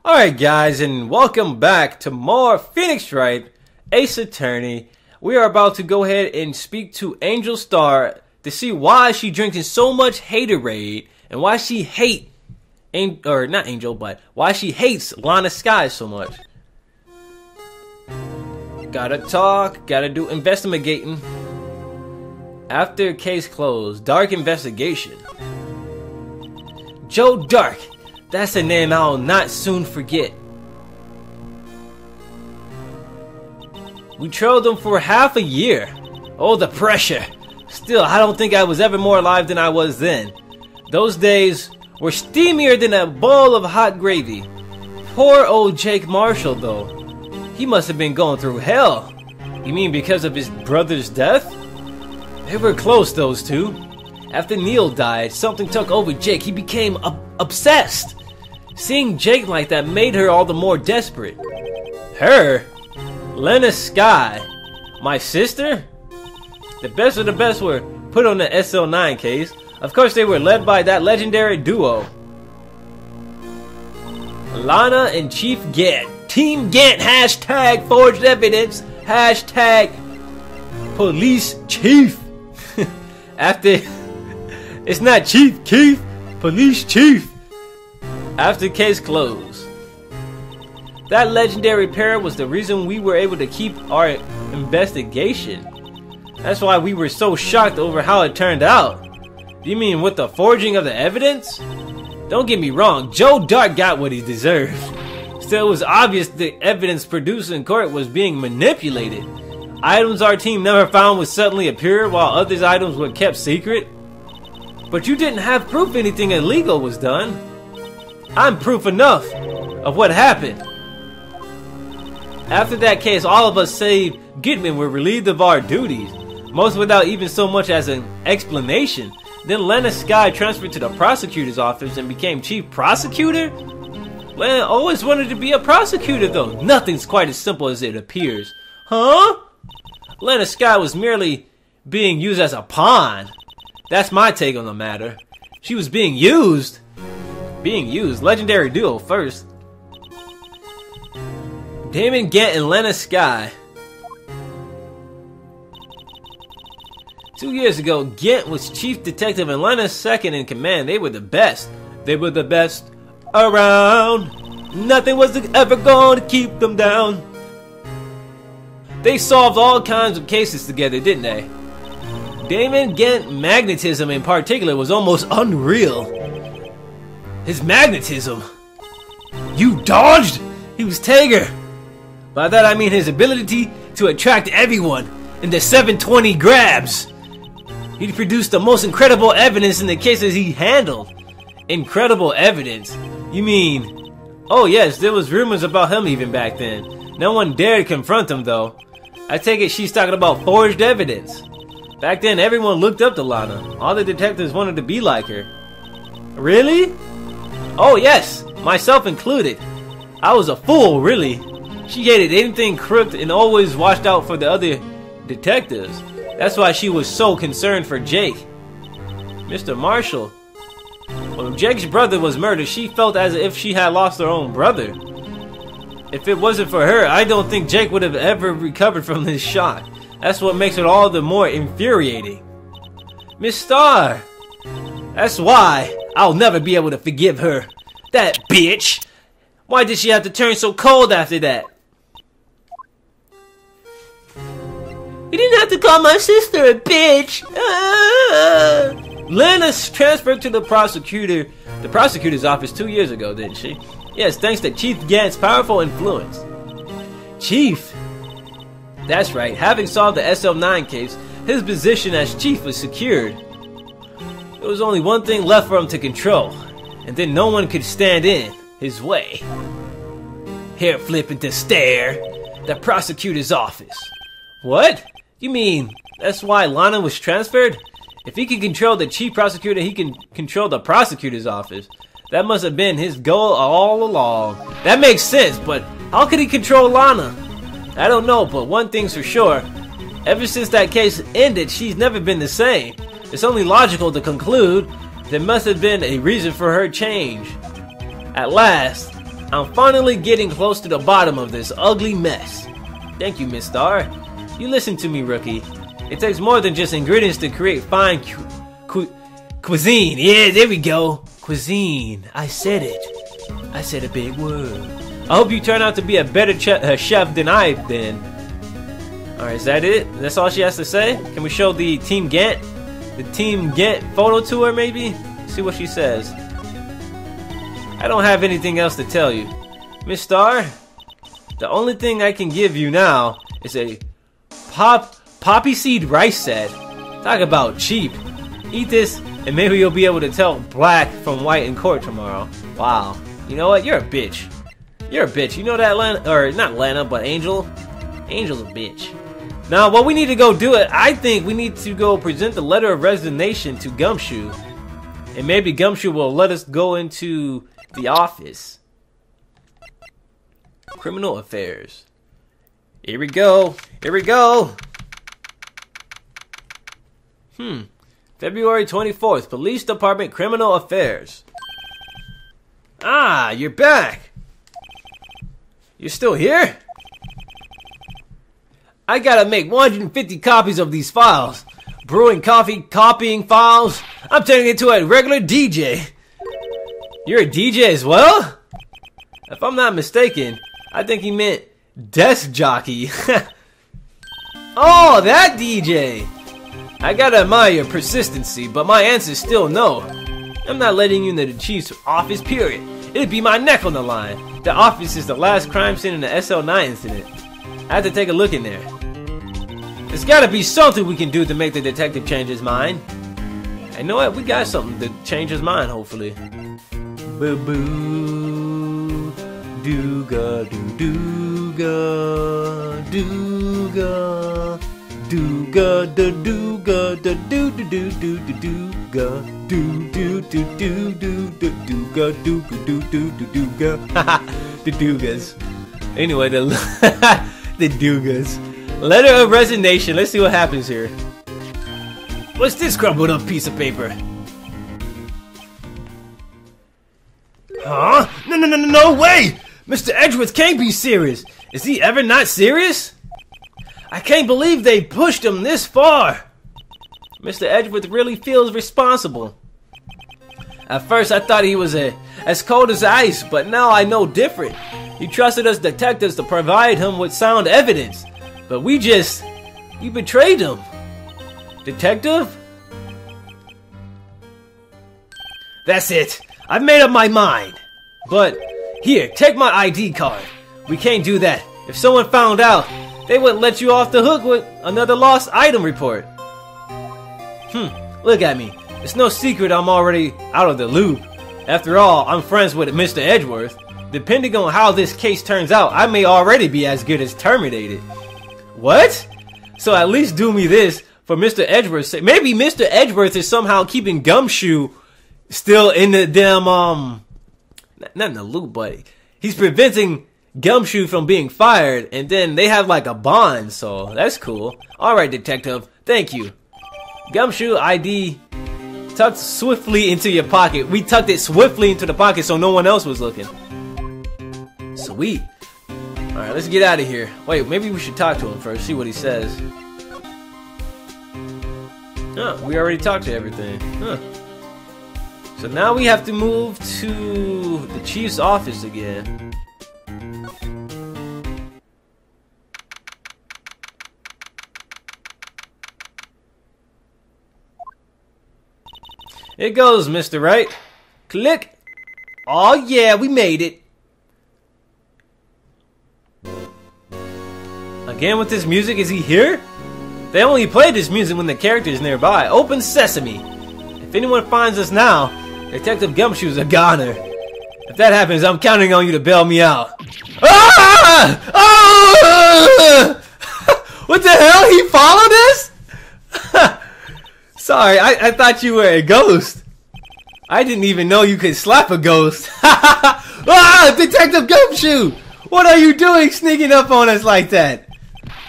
Alright guys, and welcome back to more Phoenix Wright, Ace Attorney. We are about to go ahead and speak to Angel Star to see why she drinking so much haterade and why she why she hates Lana Sky so much. Gotta talk, gotta do investigating. After case closed, dark investigation. Joe Dark. That's a name I'll not soon forget. We trailed him for half a year. Oh, the pressure. Still, I don't think I was ever more alive than I was then. Those days were steamier than a bowl of hot gravy. Poor old Jake Marshall, though. He must have been going through hell. You mean because of his brother's death? They were close, those two. After Neil died, something took over Jake. He became obsessed. Seeing Jake like that made her all the more desperate. Her? Lana Sky? My sister? The best of the best were put on the SL9 case. Of course, they were led by that legendary duo. Lana and Chief Gant. Team Gant, hashtag forged evidence, hashtag police chief. After, it's not Chief Keef, police chief. After case closed. That legendary pair was the reason we were able to keep our investigation. That's why we were so shocked over how it turned out. You mean with the forging of the evidence? Don't get me wrong, Joe Dark got what he deserved. Still, it was obvious the evidence produced in court was being manipulated. Items our team never found would suddenly appear while other items were kept secret. But you didn't have proof anything illegal was done. I'm proof enough of what happened. After that case, all of us save Gitman were relieved of our duties, most without even so much as an explanation. Then Lana Sky transferred to the prosecutor's office and became chief prosecutor? Lana always wanted to be a prosecutor though. Nothing's quite as simple as it appears. Huh? Lana Sky was merely being used as a pawn. That's my take on the matter. She was being used. Legendary duo first. Damon Gant and Lana Sky. 2 years ago, Gant was chief detective and Lana second in command. They were the best. They were the best around. Nothing was ever going to keep them down. They solved all kinds of cases together, didn't they? Damon Gant magnetism in particular was almost unreal. His magnetism. You dodged? He was Tager. By that I mean his ability to attract everyone in the 720 grabs. He produced the most incredible evidence in the cases he handled. Incredible evidence? You mean... Oh yes, there was rumors about him even back then. No one dared confront him though. I take it she's talking about forged evidence. Back then everyone looked up to Lana. All the detectives wanted to be like her. Really? Oh yes, myself included. I was a fool, really. She hated anything crooked and always watched out for the other detectives. That's why she was so concerned for Jake. Mr. Marshall. When Jake's brother was murdered, she felt as if she had lost her own brother. If it wasn't for her, I don't think Jake would have ever recovered from this shock. That's what makes it all the more infuriating. Miss Star. That's why I'll never be able to forgive her. That bitch. Why did she have to turn so cold after that? You didn't have to call my sister a bitch. Lana's transferred to the prosecutor's office 2 years ago, didn't she? Yes, thanks to Chief Gant's powerful influence. Chief? That's right, having solved the SL9 case, his position as chief was secured. There was only one thing left for him to control, and then no one could stand in his way. Hair flipping to stare. The prosecutor's office. What? You mean that's why Lana was transferred? If he can control the chief prosecutor, he can control the prosecutor's office. That must have been his goal all along. That makes sense, but how could he control Lana? I don't know, but one thing's for sure. Ever since that case ended, she's never been the same. It's only logical to conclude there must have been a reason for her change. At last, I'm finally getting close to the bottom of this ugly mess. Thank you, Miss Star. You listen to me, rookie. It takes more than just ingredients to create fine cuisine. Yeah, there we go. Cuisine. I said it. I said a big word. I hope you turn out to be a better chef than I've been. Alright, is that it? That's all she has to say? Can we show the Team Gantt? The Team Gantt photo to her, maybe? See what she says. I don't have anything else to tell you. Miss Star, the only thing I can give you now is a poppy seed rice set. Talk about cheap. Eat this and maybe you'll be able to tell black from white in court tomorrow. Wow. You know what? You're a bitch. You're a bitch. You know that, Lana? Or not Lana, but Angel? Angel's a bitch. Now, what we need to go do it, I think we need to go present the letter of resignation to Gumshoe. And maybe Gumshoe will let us go into the office. Criminal affairs. Here we go. Here we go. February 24th, Police Department Criminal Affairs. Ah, you're back. You're still here? I gotta make 150 copies of these files. Brewing coffee, copying files. I'm turning into a regular DJ. You're a DJ as well? If I'm not mistaken, I think he meant desk jockey. Oh, that DJ! I gotta admire your persistency, but my answer's still no. I'm not letting you into the chief's office, period. It'd be my neck on the line. The office is the last crime scene in the SL9 incident. I have to take a look in there. There's gotta be something we can do to make the detective change his mind. And you know what? We got something to change his mind, hopefully. Boo-boo. Dooga, doo-dooga. Dooga. Dooga, da-dooga, da-doo-doo-doo-doo-dooga. Doo-doo-doo-doo-doo-dooga. Dooga-doo-doo-doo-dooga. Haha, the Doogas. Anyway, the Doogas. Letter of resignation. Let's see what happens here. What's this crumpled up piece of paper? Huh? No way! Mr. Edgeworth can't be serious. Is he ever not serious? I can't believe they pushed him this far. Mr. Edgeworth really feels responsible. At first I thought he was as cold as ice, but now I know different. He trusted us detectives to provide him with sound evidence. But we betrayed him. Detective? That's it. I've made up my mind. But, here, take my ID card. We can't do that. If someone found out, they wouldn't let you off the hook with another lost item report. Look at me. It's no secret I'm already out of the loop. After all, I'm friends with Mr. Edgeworth. Depending on how this case turns out, I may already be as good as terminated. What? So at least do me this for Mr. Edgeworth's sake. Maybe Mr. Edgeworth is somehow keeping Gumshoe still in the damn, not in the loop, but he's preventing Gumshoe from being fired, and then they have like a bond, so that's cool. Alright, detective, thank you. Gumshoe ID tucked swiftly into your pocket. We tucked it swiftly into the pocket so no one else was looking. Sweet. Alright, let's get out of here. Wait, maybe we should talk to him first, see what he says. Oh, we already talked to everything. Huh. So now we have to move to the chief's office again. Here goes, Mr. Wright. Click. Oh yeah, we made it. Again with this music, is he here? They only play this music when the character is nearby. Open sesame. If anyone finds us now, Detective Gumshoe's a goner. If that happens, I'm counting on you to bail me out. Ah! Ah! What the hell? He followed us? Sorry, I thought you were a ghost. I didn't even know you could slap a ghost. Ah! Detective Gumshoe! What are you doing sneaking up on us like that?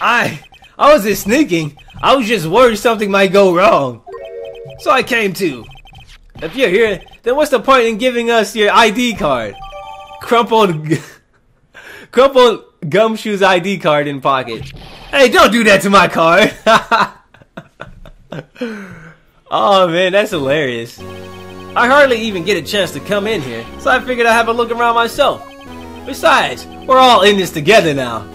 I wasn't sneaking. I was just worried something might go wrong. So I came too. If you're here, then what's the point in giving us your ID card? crumpled Gumshoe's ID card in pocket. Hey, don't do that to my card. Oh man, that's hilarious. I hardly even get a chance to come in here, so I figured I'd have a look around myself. Besides, we're all in this together now.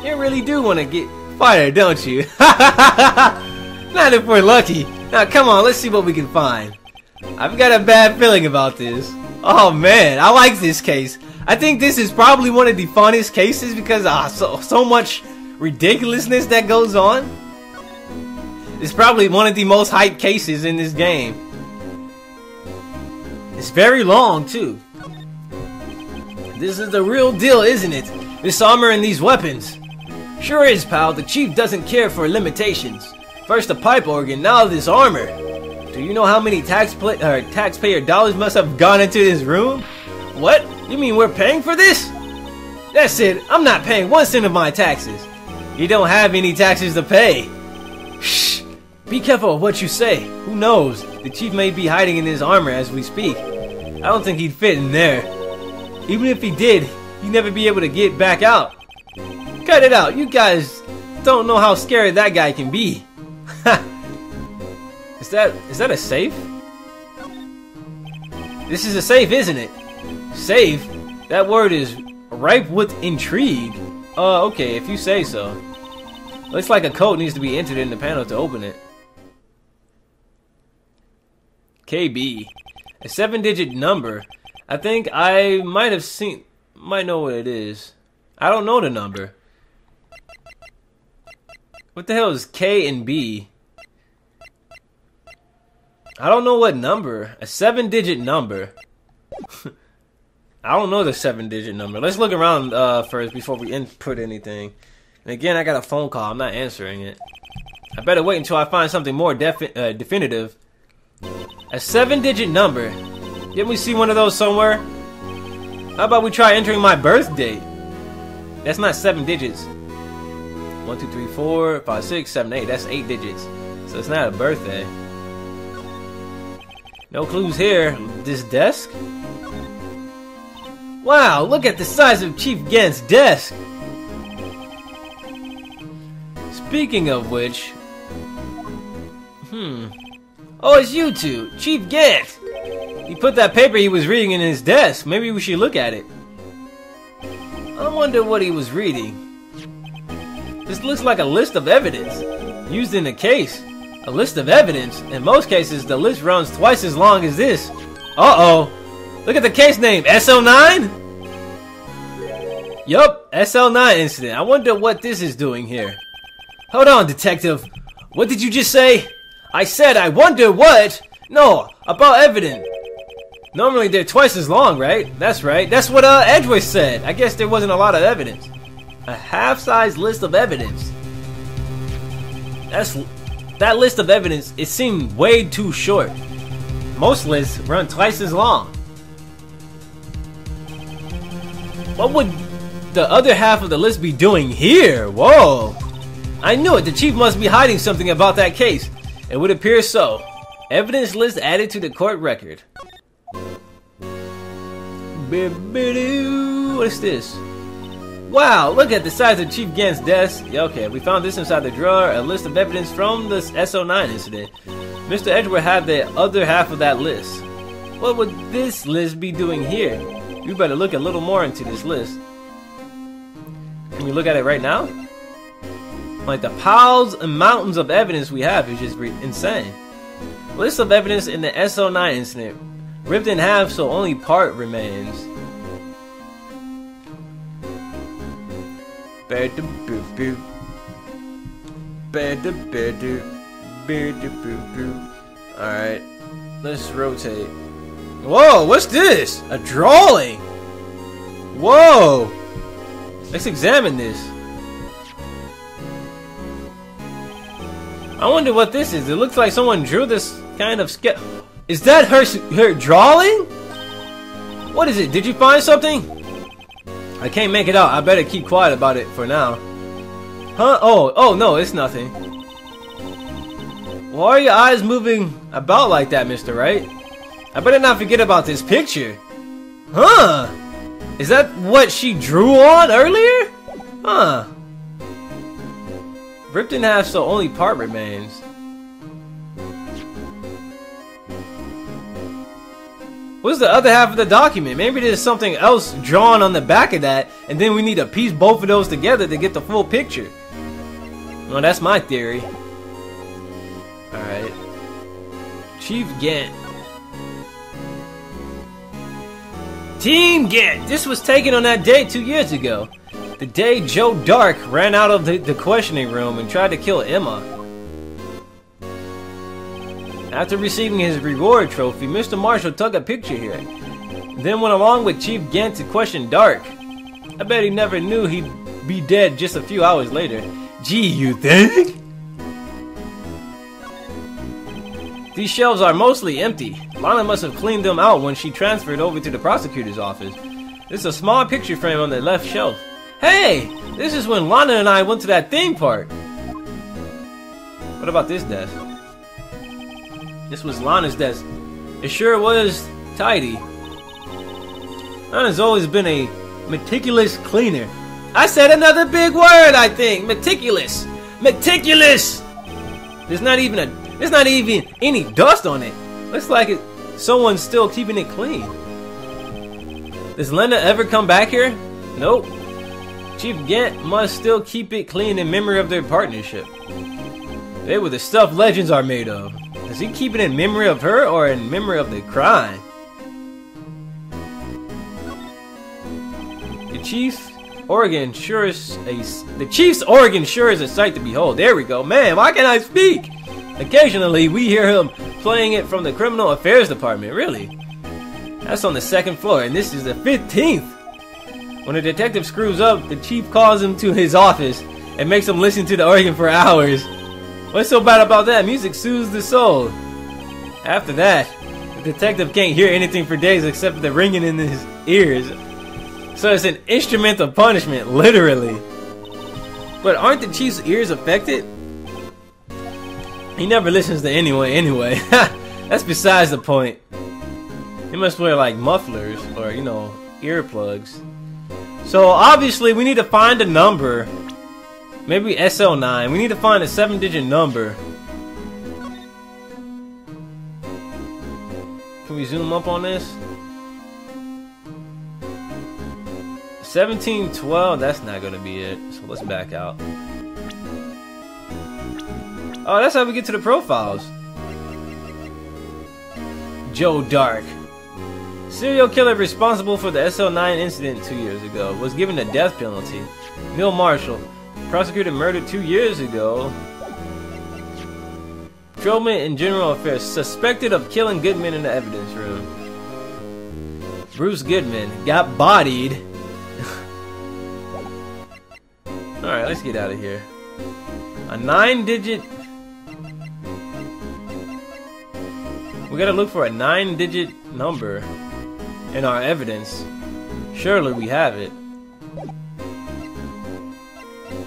You really do want to get fired, don't you? Not if we're lucky. Now come on, let's see what we can find. I've got a bad feeling about this. Oh man, I like this case. I think this is probably one of the funnest cases because so much ridiculousness that goes on. It's probably one of the most hyped cases in this game. It's very long too. This is the real deal, isn't it? This armor and these weapons. Sure is, pal. The chief doesn't care for limitations. First the pipe organ, now this armor. Do you know how many taxpayer dollars must have gone into this room? What? You mean we're paying for this? That's it. I'm not paying 1 cent of my taxes. You don't have any taxes to pay. Shh. Be careful of what you say. Who knows? The chief may be hiding in his armor as we speak. I don't think he'd fit in there. Even if he did, he'd never be able to get back out. Cut it out. You guys don't know how scary that guy can be. Is that a safe? This is a safe, isn't it? Safe? That word is ripe with intrigue. Okay, if you say so. Looks like a code needs to be entered in the panel to open it. KB. A 7-digit number. I think I might know what it is. I don't know the number. What the hell is K and B? I don't know what number. A 7-digit number. I don't know the 7-digit number. Let's look around first before we input anything. And again, I got a phone call. I'm not answering it. I better wait until I find something more definitive. A 7-digit number. Didn't we see one of those somewhere? How about we try entering my birth date? That's not 7 digits. 1, 2, 3, 4, 5, 6, 7, 8. That's 8 digits. So it's not a birthday. No clues here. This desk? Wow, look at the size of Chief Gant's desk. Speaking of which... Oh, it's you two. Chief Gant. He put that paper he was reading in his desk. Maybe we should look at it. I wonder what he was reading. This looks like a list of evidence used in a case. A list of evidence. In most cases, the list runs twice as long as this. Uh-oh. Look at the case name. SL9? Yup, SL9 incident. I wonder what this is doing here. Hold on, detective. What did you just say? I said I wonder what? No, about evidence. Normally they're twice as long, right? That's right. That's what Edgeworth said. I guess there wasn't a lot of evidence. A half-size list of evidence. That list of evidence, it seemed way too short. Most lists run twice as long. What would the other half of the list be doing here? Whoa! I knew it. The chief must be hiding something about that case. It would appear so. Evidence list added to the court record. What's this? Wow, look at the size of Chief Gant's desk. Yeah, okay, we found this inside the drawer. A list of evidence from the SO9 incident. Mr. Edgeworth had the other half of that list. What would this list be doing here? You better look a little more into this list. Can we look at it right now? Like the piles and mountains of evidence we have is just insane. List of evidence in the SO9 incident. Ripped in half so only part remains. Alright, let's rotate. Whoa, what's this? A drawing? Whoa! Let's examine this. I wonder what this is. It looks like someone drew this kind of sketch. Is that her drawing? What is it? Did you find something? I can't make it out. I better keep quiet about it for now. Huh? Oh no, it's nothing. Why are your eyes moving about like that, Mr. Wright? I better not forget about this picture. Huh? Is that what she drew on earlier? Huh. Ripped in half so only part remains. What's the other half of the document? Maybe there's something else drawn on the back of that, and then we need to piece both of those together to get the full picture. Well, that's my theory. Alright. Chief Gant. Team Gant! This was taken on that day 2 years ago. The day Joe Dark ran out of the questioning room and tried to kill Emma. After receiving his reward trophy, Mr. Marshall took a picture here. Then went along with Chief Gant to question Dark. I bet he never knew he'd be dead just a few hours later. Gee, you think? These shelves are mostly empty. Lana must have cleaned them out when she transferred over to the prosecutor's office. There's a small picture frame on the left shelf. Hey! This is when Lana and I went to that theme park. What about this desk? This was Lana's desk. It sure was tidy. Lana's always been a meticulous cleaner. I said another big word, I think. Meticulous. Meticulous! There's not even any dust on it. Looks like someone's still keeping it clean. Does Linda ever come back here? Nope. Chief Gant must still keep it clean in memory of their partnership. They were the stuff legends are made of. Does he keep it in memory of her or in memory of the crime? The Chief's organ sure is a sight to behold. There we go. Man, why can't I speak? Occasionally, we hear him playing it from the Criminal Affairs Department. Really? That's on the 2nd floor, and this is the 15th. When a detective screws up, the chief calls him to his office and makes him listen to the organ for hours. What's so bad about that? Music soothes the soul. After that, the detective can't hear anything for days except for the ringing in his ears. So it's an instrument of punishment, literally. But aren't the chief's ears affected? He never listens to anyone anyway. That's besides the point. He must wear like mufflers or, you know, earplugs. So obviously we need to find a number. Maybe SL9. We need to find a 7-digit number. Can we zoom up on this? 1712, that's not gonna be it. So let's back out. Oh, that's how we get to the profiles. Joe Dark. Serial killer responsible for the SL9 incident 2 years ago. Was given the death penalty. Neil Marshall. Prosecuted murder 2 years ago. Patrolman in General Affairs. Suspected of killing Goodman in the evidence room. Bruce Goodman. Got bodied. Alright, let's get out of here. A 9-digit... We gotta look for a 9-digit number in our evidence. Surely we have it.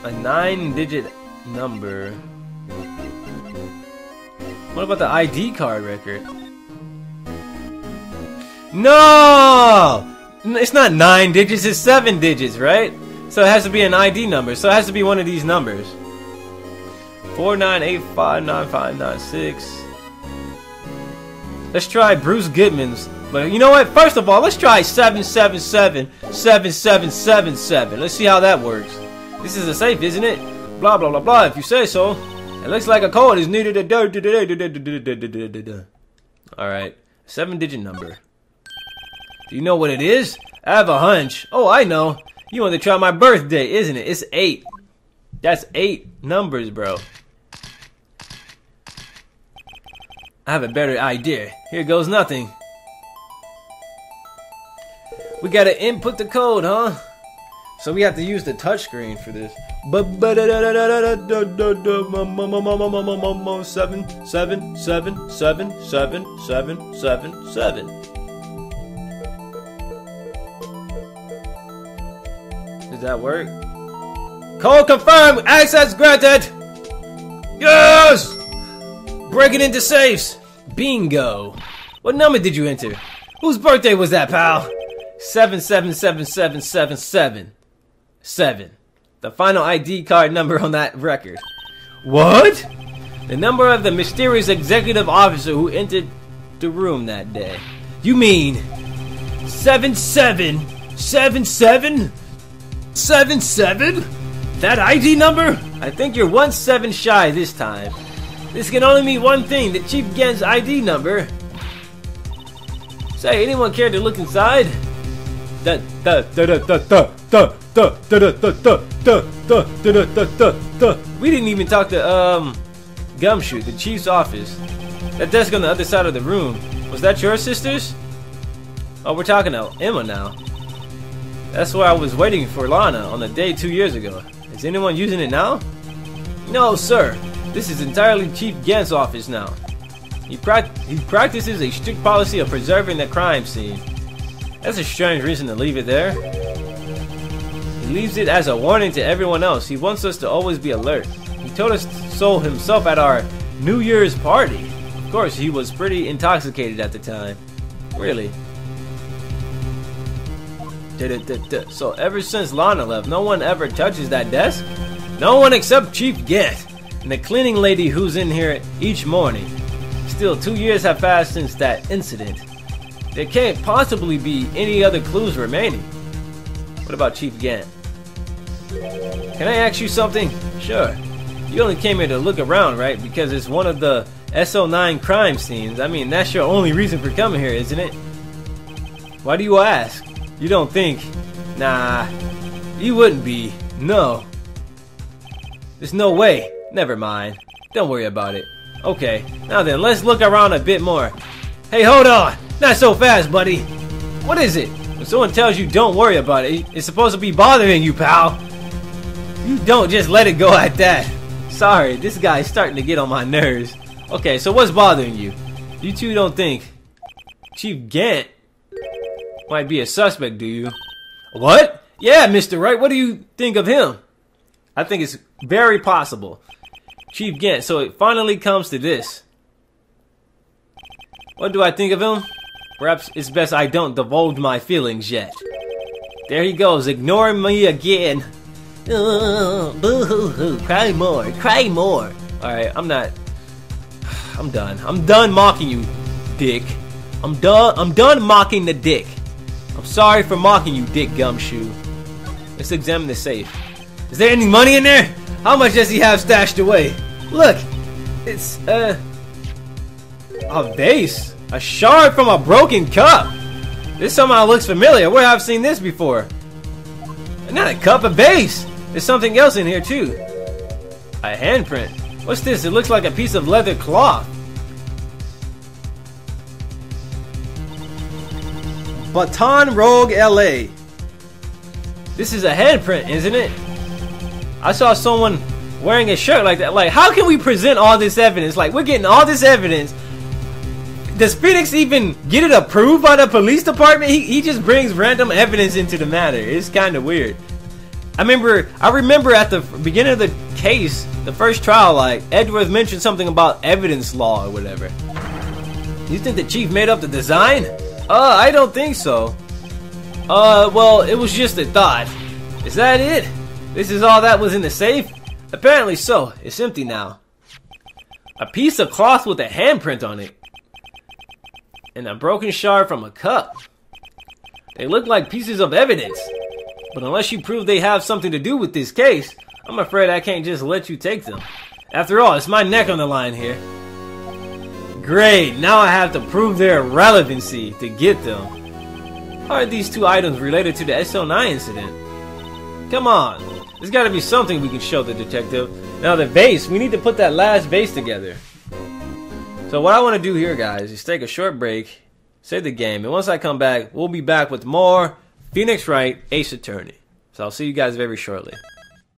A 9-digit number. What about the ID card record? No! It's not 9 digits, it's 7 digits, right? So it has to be an ID number. So it has to be one of these numbers. 49859596. Let's try Bruce Goodman's. But you know what? First of all, let's try 777-7777. Let's see how that works. This is a safe, isn't it? Blah, blah, blah, blah, if you say so. It looks like a code is needed. Alright. 7-digit number. Do you know what it is? I have a hunch. Oh, I know. You want to try my birthday, isn't it? It's 8. That's 8 numbers, bro. I have a better idea. Here goes nothing. We gotta input the code, huh? So we have to use the touchscreen for this. 777777777. Does that work? Code confirmed! Access granted! Yes! Breaking into safes! Bingo! What number did you enter? Whose birthday was that, pal? 7777777. The final ID card number on that record. What? The number of the mysterious executive officer who entered the room that day. You mean 777777? That ID number? I think you're 1 7 shy this time. This can only mean one thing, the Chief Gant's ID number. Say, anyone care to look inside? We didn't even talk to Gumshoe, the chief's office. That desk on the other side of the room. Was that your sister's? Oh, we're talking to Emma now. That's where I was waiting for Lana on the day 2 years ago. Is anyone using it now? No, sir. This is entirely Chief Gant's office now. He practices a strict policy of preserving the crime scene. That's a strange reason to leave it there. He leaves it as a warning to everyone else. He wants us to always be alert. He told us so himself at our New Year's party. Of course, he was pretty intoxicated at the time. Really. So ever since Lana left, no one ever touches that desk? No one except Chief Gant and the cleaning lady who's in here each morning. Still, 2 years have passed since that incident. There can't possibly be any other clues remaining. What about Chief Gant? Can I ask you something? Sure. You only came here to look around, right? Because it's one of the SO9 crime scenes. I mean, that's your only reason for coming here, isn't it? Why do you ask? You don't think? Nah, you wouldn't be. No. There's no way. Never mind. Don't worry about it. Okay, now then, let's look around a bit more. Hey, hold on! Not so fast, buddy! What is it? When someone tells you don't worry about it, it's supposed to be bothering you, pal! You don't just let it go at that. Sorry, this guy's starting to get on my nerves. Okay, so what's bothering you? You two don't think Chief Gant might be a suspect, do you? What? Yeah, Mr. Wright, what do you think of him? I think it's very possible. Chief Gant, so it finally comes to this. What do I think of him? Perhaps it's best I don't divulge my feelings yet. There he goes, ignoring me again. Boo-hoo-hoo, cry more, cry more. Alright, I'm done. I'm done mocking you, dick. I'm done mocking the dick. I'm sorry for mocking you, Dick Gumshoe. Let's examine the safe. Is there any money in there? How much does he have stashed away? Look, it's a vase, a shard from a broken cup. This somehow looks familiar. Where have I seen this before? Not a cup, a vase. There's something else in here too. A handprint. What's this? It looks like a piece of leather cloth. Baton Rouge, LA. This is a handprint, isn't it? I saw someone wearing a shirt like that. Like, how can we present all this evidence? Like, we're getting all this evidence. Does Phoenix even get it approved by the police department? He just brings random evidence into the matter. It's kind of weird. I remember at the beginning of the case, the first trial, like, Edgeworth mentioned something about evidence law or whatever. You think the chief made up the design? I don't think so. Well, it was just a thought. Is that it? This is all that was in the safe? Apparently so. It's empty now. A piece of cloth with a handprint on it. And a broken shard from a cup. They look like pieces of evidence. But unless you prove they have something to do with this case, I'm afraid I can't just let you take them. After all, it's my neck on the line here. Great, now I have to prove their relevancy to get them. How are these two items related to the SO9 incident? Come on, there's gotta be something we can show the detective. Now the vase, we need to put that last vase together. So what I want to do here, guys, is take a short break, save the game, and once I come back, we'll be back with more Phoenix Wright, Ace Attorney. So I'll see you guys very shortly.